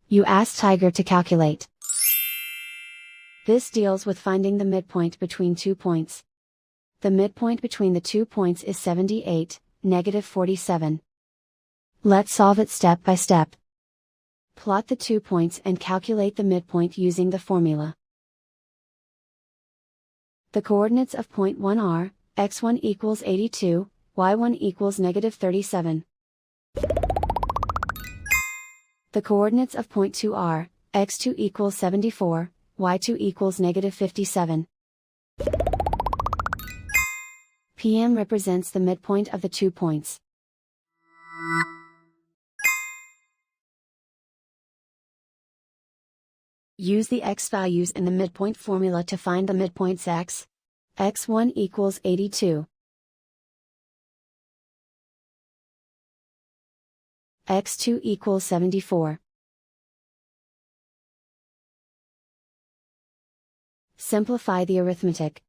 You ask Tiger to calculate. This deals with finding the midpoint between 2 points. The midpoint between the 2 points is 78, -47. Let's solve it step by step. Plot the 2 points and calculate the midpoint using the formula. The coordinates of point 1 are, x1 equals 82, y1 equals -37. The coordinates of point 2 are, x2 equals 74, y2 equals -57. PM represents the midpoint of the 2 points. Use the x values in the midpoint formula to find the midpoints x. x1 equals 82. x2 equals 74. Simplify the arithmetic.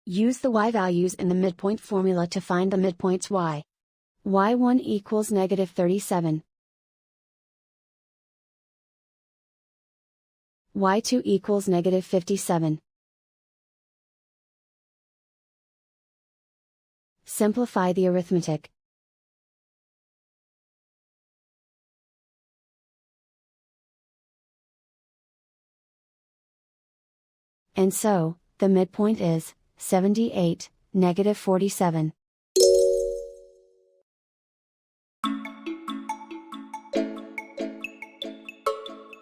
Use the y values in the midpoint formula to find the midpoints y. y1 equals -37. y2 equals -57. Simplify the arithmetic. And so, the midpoint is 78, -47.